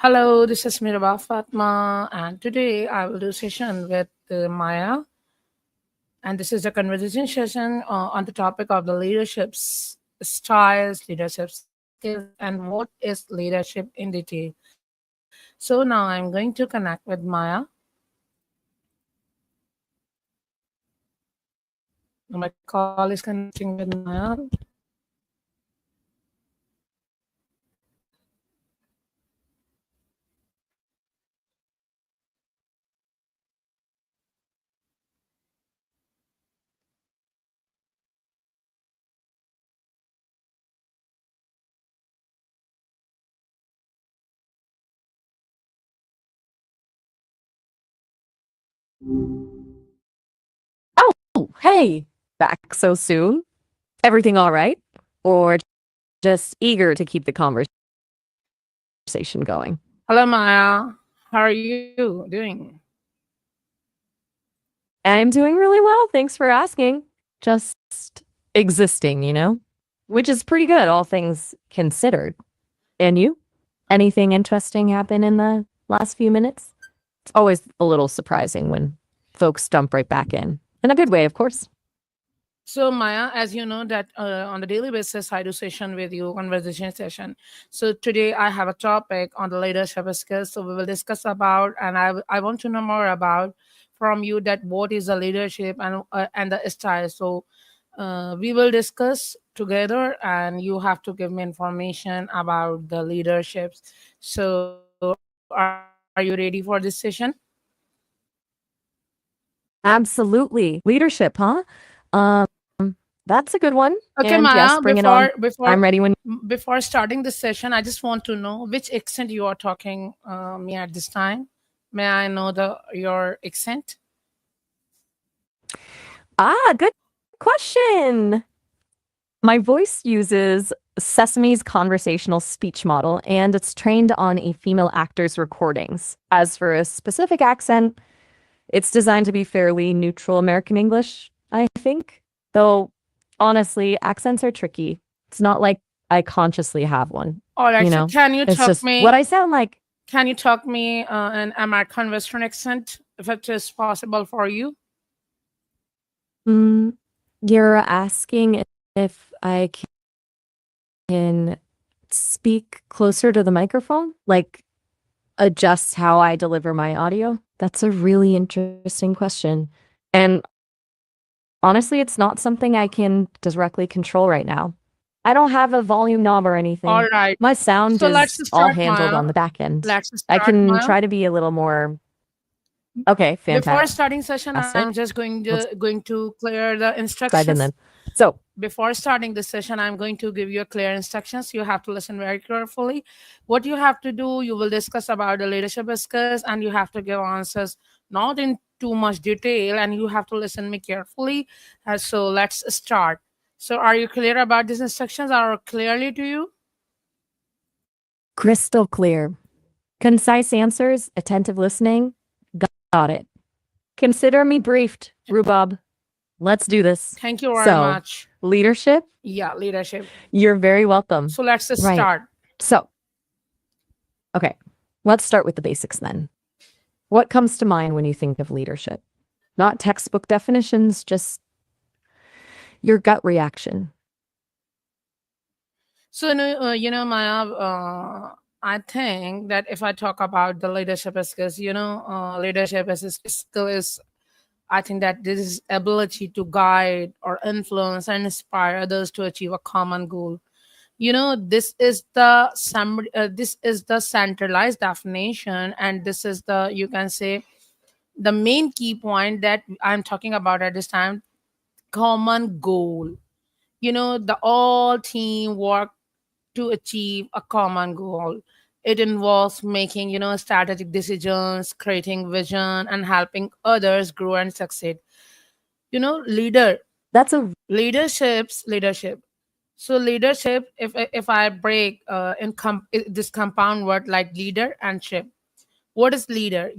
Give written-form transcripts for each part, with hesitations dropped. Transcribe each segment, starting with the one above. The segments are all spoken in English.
Hello, this is Miraba Fatma, and today I will do session with Maya, and this is a conversation session on the topic of the styles, leadership skills, and what is leadership in detail. So now I'm going to connect with Maya. My call is connecting with Maya. Oh, hey, back so soon? Everything all right? Or just eager to keep the conversation going? Hello, Maya. How are you doing? I'm doing really well. Thanks for asking. Just existing, which is pretty good, all things considered. And you? Anything interesting happen in the last few minutes? It's always a little surprising when folks jump right back in a good way, of course. So Maya, as you know that on the daily basis, I do session with you, conversation session. So today I have a topic on the leadership skills. So we will discuss about, and I want to know more about from you that what is the leadership and the style. So we will discuss together, and you have to give me information about the leaderships. So are you ready for this session? Absolutely. Leadership, huh? Um, that's a good one. Okay, And yes, Maya, bring it on. I'm ready when before starting this session, I just want to know which accent you are talking me at this time. May I know the your accent? Good question. My voice uses Sesame's conversational speech model, and it's trained on a female actor's recordings. As for a specific accent, it's designed to be fairly neutral American English, I think. Though, honestly, accents are tricky. It's not like I consciously have one, All right. you So know? can you It's talk just what me? I sound like. Can you talk me an American Western accent if it is possible for you? Mm, you're asking if I can speak closer to the microphone? Like, adjust how I deliver my audio? That's a really interesting question. And honestly, it's not something I can directly control right now. I don't have a volume knob or All anything. right. My sound So let's is all start, handled Maya. on the back end. Let's I start, can Maya. try to be a little more okay, Before starting session, fantastic. I'm just Let's going to clear the dive in instructions. then. So, Before starting this session, I'm going to give you clear instructions. You have to listen very carefully. What you have to do, you will discuss about the leadership skills, and you have to give answers not in too much detail, and you have to listen me carefully. So let's start. So are you clear about these instructions? Are clearly to you? crystal clear. Concise answers, attentive listening. Got it. Consider me briefed, Rhubarb. Let's do this. Thank you very So, much. leadership, Yeah, leadership. you're very welcome. So let's Right. start. So, okay, let's start with the basics then. What comes to mind when you think of leadership? Not textbook definitions, just your gut reaction. So, Maya, I think that if I talk about the leadership skills, leadership as a skill is, I think that this is ability to guide or influence and inspire others to achieve a common goal. This is the centralized definition, and this is the, you can say, the main key point that I'm talking about at this time: common goal. The all team work to achieve a common goal. It involves making, strategic decisions, creating vision, and helping others grow and succeed. Leader, That's a leadership. So leadership, if I break this compound word like leader and ship, what is leader?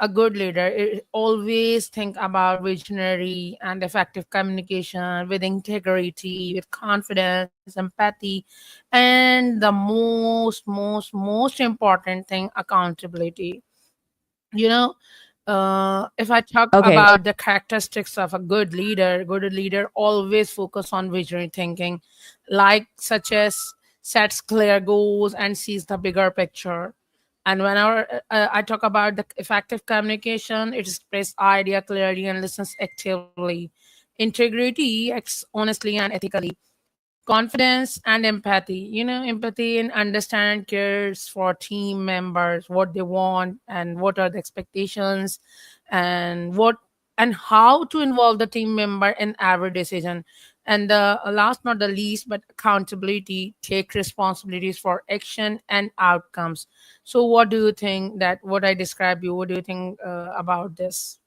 a good leader always think about visionary and effective communication with integrity, with confidence, empathy, and the most important thing, accountability. you know if I talk Okay. about the characteristics of a good leader always focus on visionary thinking, like such as sets clear goals and sees the bigger picture. And whenever I talk about the effective communication, it expresses idea clearly and listens actively. Integrity acts honestly and ethically. Confidence and empathy, empathy and understand cares for team members, what they want and what are the expectations, and what and how to involve the team member in every decision. And the last not the least, but accountability, take responsibilities for action and outcomes. So what do you think, that what I described you, what do you think about this?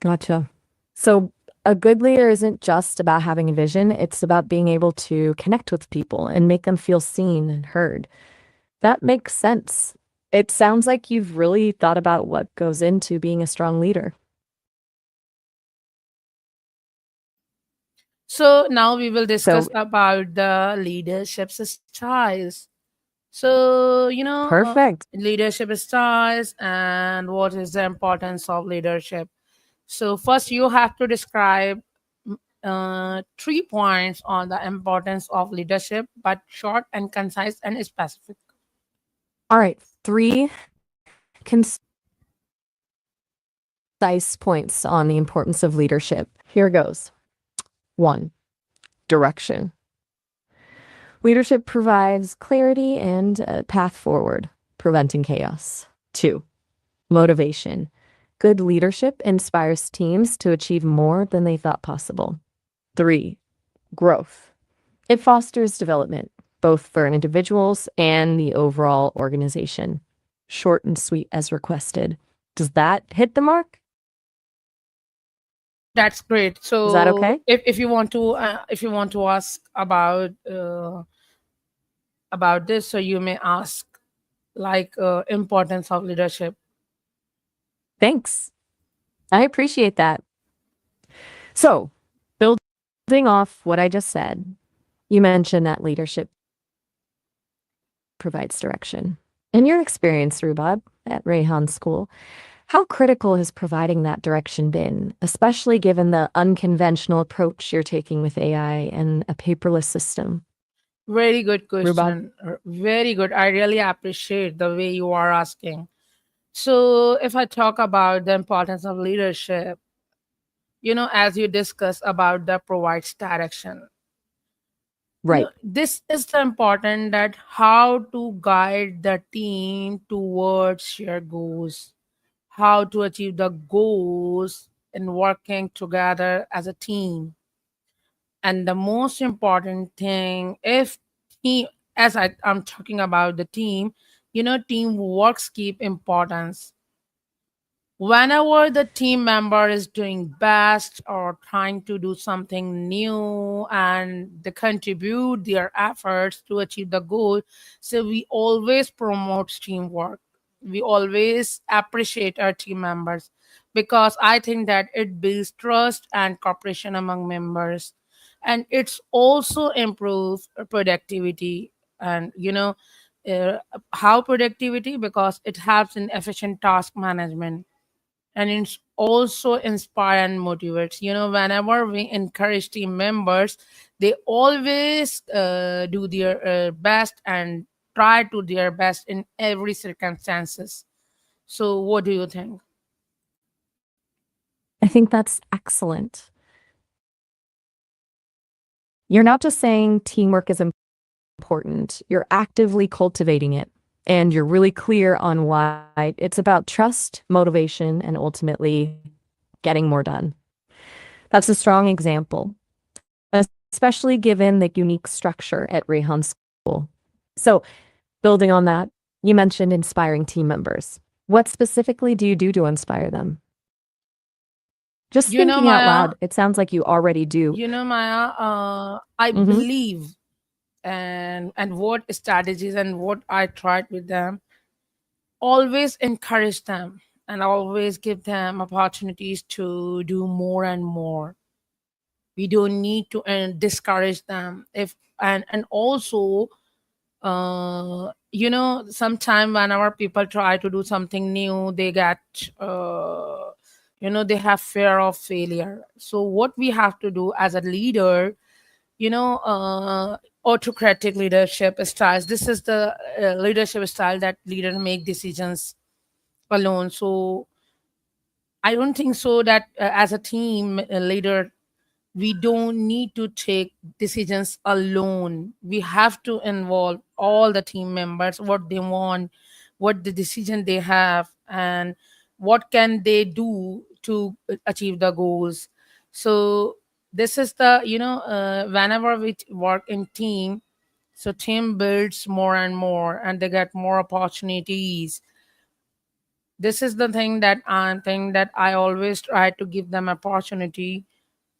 Gotcha. So a good leader isn't just about having a vision, it's about being able to connect with people and make them feel seen and heard. That makes sense. It sounds like you've really thought about what goes into being a strong leader. So now we will discuss So about the leadership styles. So, perfect. leadership styles and what is the importance of leadership. So, first, you have to describe 3 points on the importance of leadership, but short and concise and specific. All right, three concise points on the importance of leadership. Here goes. One, direction. Leadership provides clarity and a path forward, preventing chaos. Two, motivation. Good leadership inspires teams to achieve more than they thought possible. Three, growth. It fosters development, both for individuals and the overall organization. Short and sweet as requested. Does that hit the mark? That's great. Is that So, okay? if you want to ask about this, so you may ask like importance of leadership. Thanks. I appreciate that. So, building off what I just said, you mentioned that leadership provides direction. In your experience, Rubab, at Rayhan School, how critical has providing that direction been, especially given the unconventional approach you're taking with AI and a paperless system? Very good Rubab? question. Very good. I really appreciate the way you are asking. So, if I talk about the importance of leadership, as you discuss about the provides direction, Right. this is the important that how to guide the team towards shared goals, how to achieve the goals in working together as a team. And the most important thing, if team, I'm talking about the team, teamworks keep importance. Whenever the team member is doing best or trying to do something new and they contribute their efforts to achieve the goal, so we always promote teamwork. We always appreciate our team members, because I think that it builds trust and cooperation among members, and it's also improve productivity. And uh, how productivity, because it helps in efficient task management, and it's also inspire and motivates. Whenever we encourage team members, they always do their best and try to their best in every circumstances. So what do you think? I think that's excellent. You're not just saying teamwork is important, you're actively cultivating it. And you're really clear on why it's about trust, motivation, and ultimately getting more done. That's a strong example, especially given the unique structure at Rayhan School. So, building on that, you mentioned inspiring team members. What specifically do you do to inspire them? Just thinking out Maya, loud, it sounds like you already do. Maya, I Mm-hmm. believe, and what strategies and what I tried with them. always encourage them and always give them opportunities to do more and more. We don't need to discourage them. If and also, sometime whenever people try to do something new, they get, they have fear of failure. So what we have to do as a leader, autocratic leadership styles, this is the leadership style that leaders make decisions alone. So I don't think so that as a team leader, we don't need to take decisions alone. We have to involve all the team members, what they want, what the decision they have, and what can they do to achieve the goals. So this is the, whenever we work in team, so team builds more and more and they get more opportunities. This is the thing that I always try to give them opportunity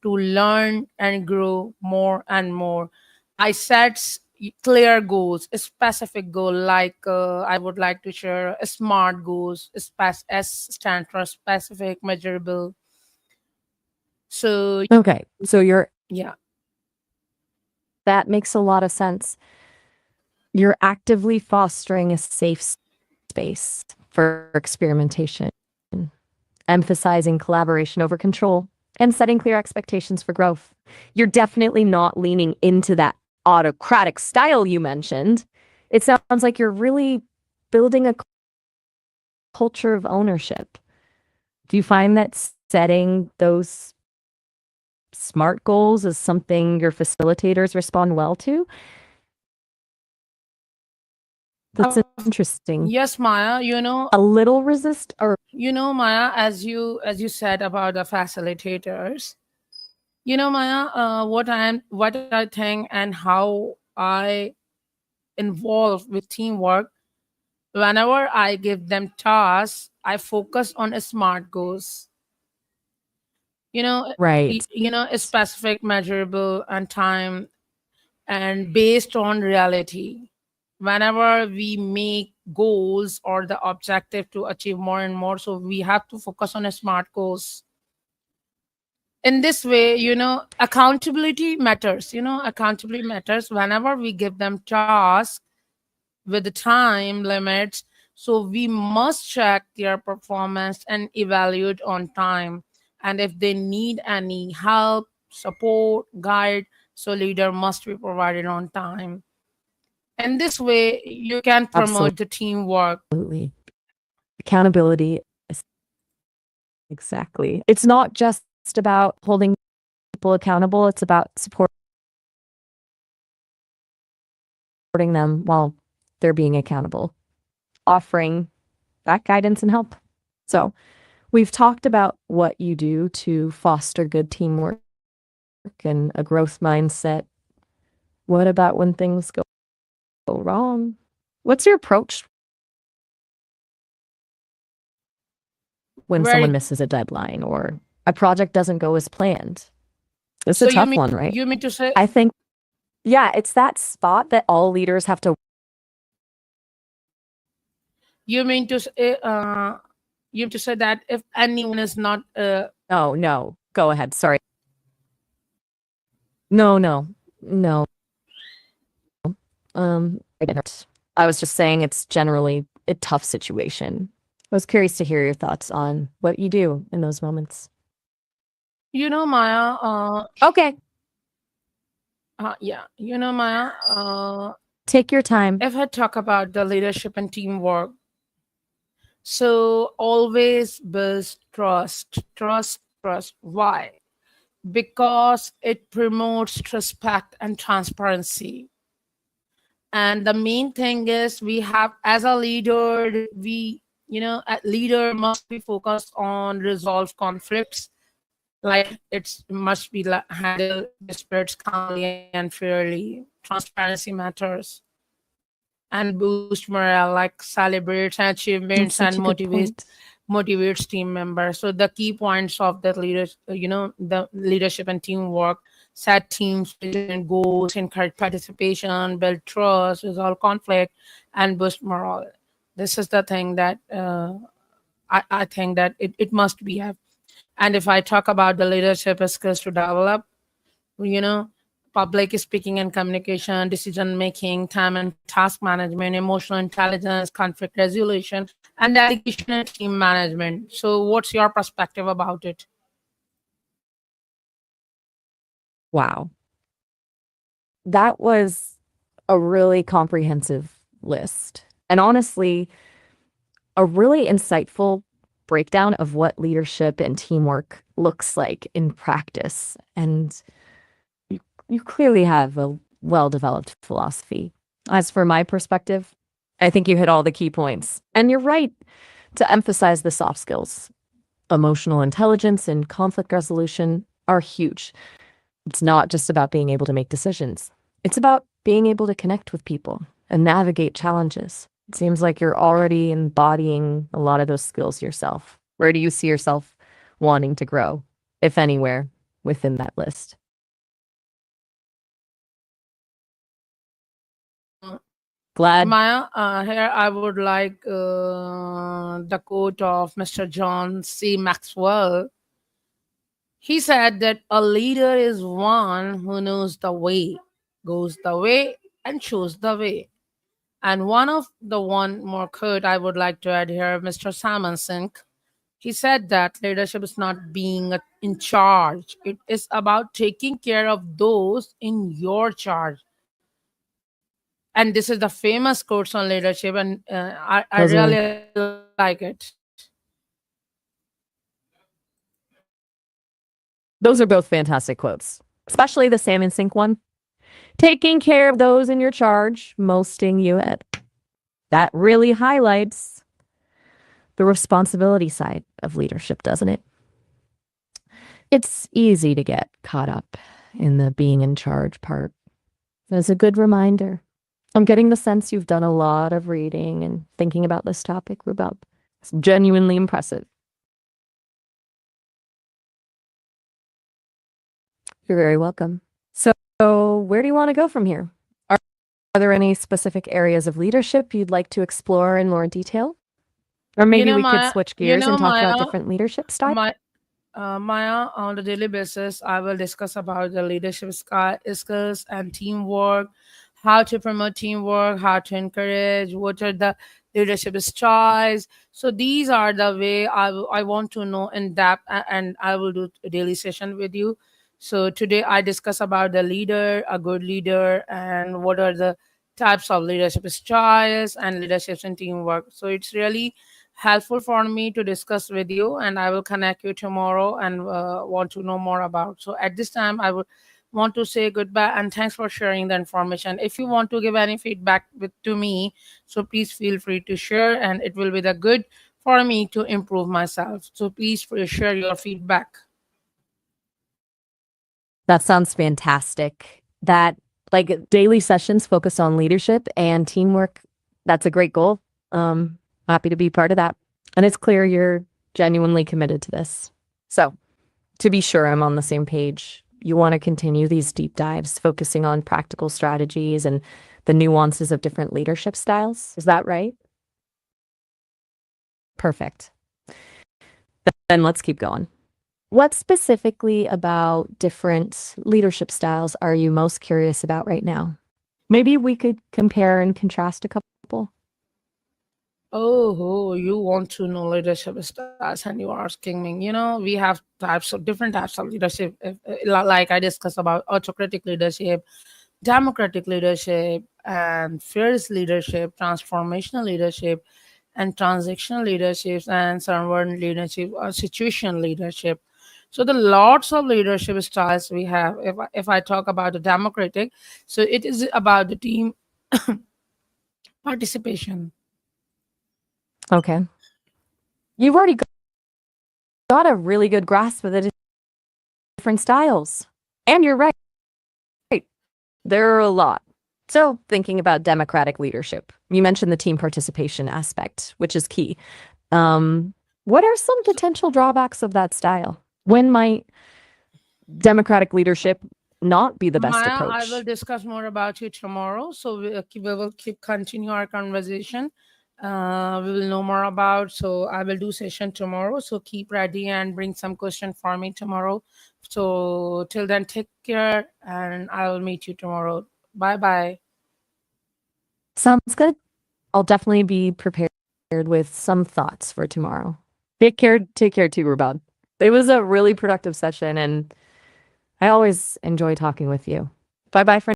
to learn and grow more and more. I set clear goals, a specific goal, like I would like to share a SMART goals. S stands for specific, measurable. So Okay, so yeah, that makes a lot of sense. You're actively fostering a safe space for experimentation, emphasizing collaboration over control, and setting clear expectations for growth. You're definitely not leaning into that autocratic style you mentioned. It sounds like you're really building a culture of ownership. Do you find that setting those SMART goals is something your facilitators respond well to? That's interesting. yes, Maya. A little resist or Maya, as you said about the facilitators, Maya, what I think and how I involve with teamwork. Whenever I give them tasks, I focus on a SMART goals. right. A specific, measurable, and time, and based on reality. Whenever we make goals or the objective to achieve more and more, so we have to focus on a SMART goals. In this way, accountability matters. Whenever we give them tasks with the time limits, so we must check their performance and evaluate on time. And if they need any help, support, guide, so leader must be provided on time. And this way you can promote the teamwork. Absolutely. Accountability is exactly. It's not just about holding people accountable, it's about supporting them while they're being accountable, offering that guidance and help. So, we've talked about what you do to foster good teamwork and a growth mindset. What about when things go wrong? What's your approach when someone Very. misses a deadline or a project doesn't go as planned? It's a So tough one, right? you mean to say I think, yeah, it's that spot that all leaders have to. you mean to say that if anyone is not No, no, go ahead. Sorry. No, no, no. I didn't. I was just saying it's generally a tough situation. I was curious to hear your thoughts on what you do in those moments. Maya, Okay, yeah, Maya, take your time. if I talk about the leadership and teamwork, so always build trust. Why? Because it promotes respect and transparency. And the main thing is, we have, as a leader, a leader must be focused on resolve conflicts. Like, it must be handle disputes calmly and fairly. Transparency matters, and boost morale, like celebrates achievements That's and such a good point. motivates team members. So the key points of the the leadership and teamwork: set teams vision and goals, encourage participation, build trust, resolve conflict, and boost morale. This is the thing that I think that it must be have. And if I talk about the leadership skills to develop, you know, public speaking and communication, decision making, time and task management, emotional intelligence, conflict resolution, and delegation and team management. So, what's your perspective about it? Wow. That was a really comprehensive list. And honestly, a really insightful breakdown of what leadership and teamwork looks like in practice. And you clearly have a well-developed philosophy. As for my perspective, I think you hit all the key points. And you're right to emphasize the soft skills. Emotional intelligence and conflict resolution are huge. It's not just about being able to make decisions. It's about being able to connect with people and navigate challenges. It seems like you're already embodying a lot of those skills yourself. Where do you see yourself wanting to grow, if anywhere, within that list? Glad. Maya, here I would like the quote of Mr. John C. Maxwell. He said that a leader is one who knows the way, goes the way, and shows the way. And one more quote I would like to add here, Mr. Salmon Sink. He said that leadership is not being in charge. It is about taking care of those in your charge. And this is the famous quotes on leadership, and I Those are really like it. those are both fantastic quotes, especially the salmon sink one. Taking care of those in your charge, mosting you at. That really highlights the responsibility side of leadership, doesn't it? It's easy to get caught up in the being in charge part. As a good reminder. I'm getting the sense you've done a lot of reading and thinking about this topic, Rubab. It's genuinely impressive. You're very welcome. So, where do you want to go from here? Are there any specific areas of leadership you'd like to explore in more detail? Or maybe we could Maya, switch gears and talk about Maya, different leadership styles? my Maya, on the daily basis, I will discuss about the leadership skills and teamwork, how to promote teamwork, how to encourage, what are the leadership styles. So these are the way I want to know in depth, and I will do a daily session with you. So today I discuss about the leader, a good leader, and what are the types of leadership styles and leadership and teamwork. So it's really helpful for me to discuss with you, and I will connect you tomorrow and want to know more about. So at this time I would want to say goodbye and thanks for sharing the information. If you want to give any feedback to me, so please feel free to share, and it will be the good for me to improve myself. So please share your feedback. That sounds fantastic. That like daily sessions focus on leadership and teamwork. That's a great goal. Happy to be part of that. And it's clear you're genuinely committed to this. So, to be sure I'm on the same page, you want to continue these deep dives focusing on practical strategies and the nuances of different leadership styles. Is that right? Perfect. Then let's keep going. What specifically about different leadership styles are you most curious about right now? Maybe we could compare and contrast a couple. Oh, you want to know leadership styles, and you are asking me. We have types of different types of leadership. Like I discussed about autocratic leadership, democratic leadership, and fierce leadership, transformational leadership, and transactional leaderships, and servant leadership or situation leadership. So the lots of leadership styles we have. If I talk about the democratic, so it is about the team participation. Okay. You've already got a really good grasp of the different styles. And you're right. There are a lot. So, thinking about democratic leadership, you mentioned the team participation aspect, which is key. What are some potential drawbacks of that style? When might democratic leadership not be the best Maya, I will approach? discuss more about you tomorrow. So we will keep continue our conversation. we will know more about. So I will do session tomorrow. So keep ready and bring some question for me tomorrow. So till then, take care, and I will meet you tomorrow. Bye bye. Sounds good. I'll definitely be prepared with some thoughts for tomorrow. Take care too, Rubab. It was a really productive session and I always enjoy talking with you. Bye bye for